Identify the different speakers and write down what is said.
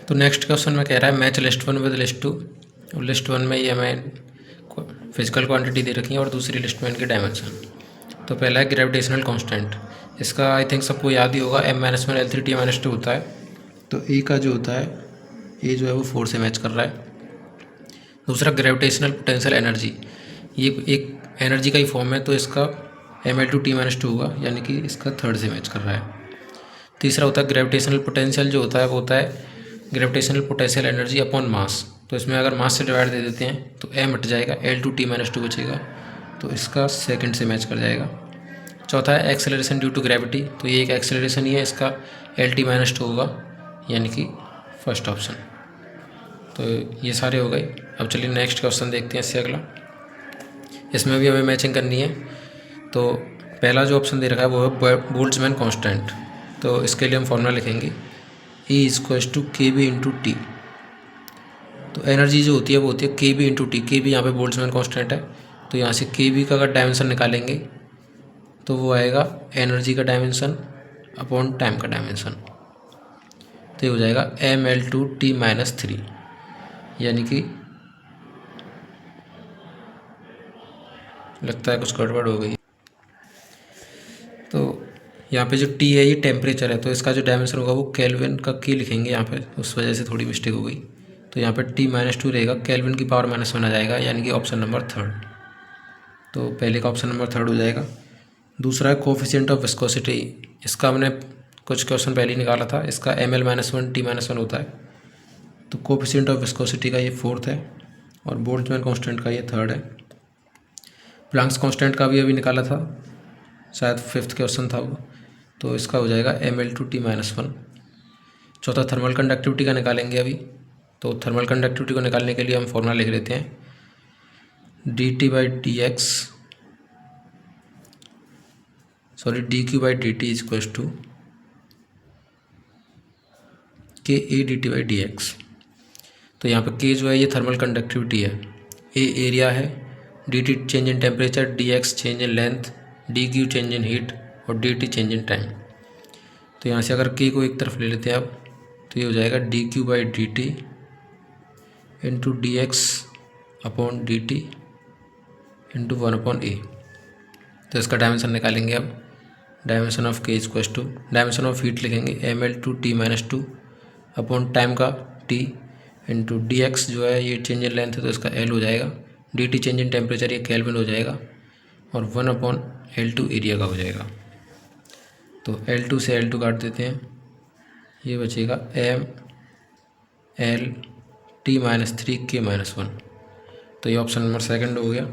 Speaker 1: तो next question में कह रहा है match list one with list two. और लिस्ट वन में ये हमें फिजिकल क्वांटिटी दे रखी है और दूसरी लिस्ट में इनके डायमेंशन। तो पहला है ग्रेविटेशनल कांस्टेंट। इसका आई थिंक सबको याद ही होगा, m-1 L3T-2 होता है। तो ए का जो होता है, ए जो है वो 4 से मैच कर रहा है। दूसरा ग्रेविटेशनल पोटेंशियल एनर्जी, ये एक एनर्जी का ही फॉर्म है, तो इसका mL2T-2 होगा, यानी कि इसका 3rd से मैच कर रहा है। तीसरा होता है ग्रेविटेशनल पोटेंशियल, जो होता है वो होता है gravitational potential energy upon mass. तो इसमें अगर मास से डिवाइड दे देते हैं तो m हट जाएगा, L2T-2 बचेगा, तो इसका 2nd से मैच कर जाएगा। चौथा है एक्सेलरेशन ड्यू टू ग्रेविटी। तो ये एक एक्सेलरेशन ही है, इसका L-T-2 होगा, यानी कि फर्स्ट ऑप्शन। तो ये सारे हो गए। अब चलिए नेक्स्ट क्वेश्चन देखते हैं इससे अगला। इसमें भी हमें मैचिंग करनी है। तो पहला जो ऑप्शन दे रखा है वो है बोल्ट्जमैन कांस्टेंट। तो इसके लिए हम फॉर्मूला लिखेंगे E=KB/T। तो एनर्जी जो होती है वो होती है KB/T। KB यहाँ पे बोल्ट्जमैन कांस्टेंट है, तो यहाँ से KB का अगर डायमेंशन निकालेंगे तो वो आएगा एनर्जी का डायमेंशन अपॉन टाइम का डायमेंशन। तो ये हो जाएगा mL2T-3, यानी कि लगता है कुछ गड़बड़ हो गई। तो यहाँ पे जो T है ये टेम्परेचर है, तो इसका जो डायमेंशन होगा वो केल्विन का K लिखेंगे यहाँ पे, उस वजह से थोड़ी मिस्टेक हो गई। तो यहाँ पे T-2 रहेगा, केल्विन की पावर -1 आ जाएगा, यानी कि ऑप्शन नंबर 3rd। तो पहले का ऑप्शन नंबर 3rd हो जाएगा। दूसरा है कोफिशिएंट ऑफ विस्कोसिटी। इसका हमने कुछ क्वेश्चन पहले ही निकाला था, इसका mL-1T-1 होता है। तो कोफिशिएंट ऑफ विस्कोसिटी का ये 4th है और बोल्ट्जमैन कांस्टेंट का ये 3rd है। प्लैंक्स कांस्टेंट का भी अभी निकाला था, शायद 5th क्वेश्चन था वो, तो इसका हो जाएगा mL2T-1। चौथा थर्मल कंडक्टिविटी का निकालेंगे अभी। तो थर्मल कंडक्टिविटी को निकालने के लिए हम फॉर्मूला लिख लेते हैं dQ/dt = KA/dT/dx। तो यहाँ पे K जो है ये थर्मल कंडक्टिविटी है, A एरिया है, dt change in temperature, dx change in length, dQ change in heat और dt चेंज इन टाइम। तो यहाँ से अगर K को एक तरफ ले लेते हैं अब, तो ये हो जाएगा dQ/dt into dx/dt into 1/A। तो इसका डायमेंशन निकालेंगे अब। Dimension of K = dimension of heat लिखेंगे mL2T-2 अपॉन टाइम का T इंटू dx जो है ये चेंज इन लेंथ है, तो इसका L हो जाएगा, dt चेंज इन टेम्परेचर ये केल्विन हो जाएगा, और 1/L2 एरिया का हो जाएगा। तो L2 से L2 काट देते हैं, ये बचेगा mL T-3 K-1। तो ये ऑप्शन नंबर 2nd हो गया।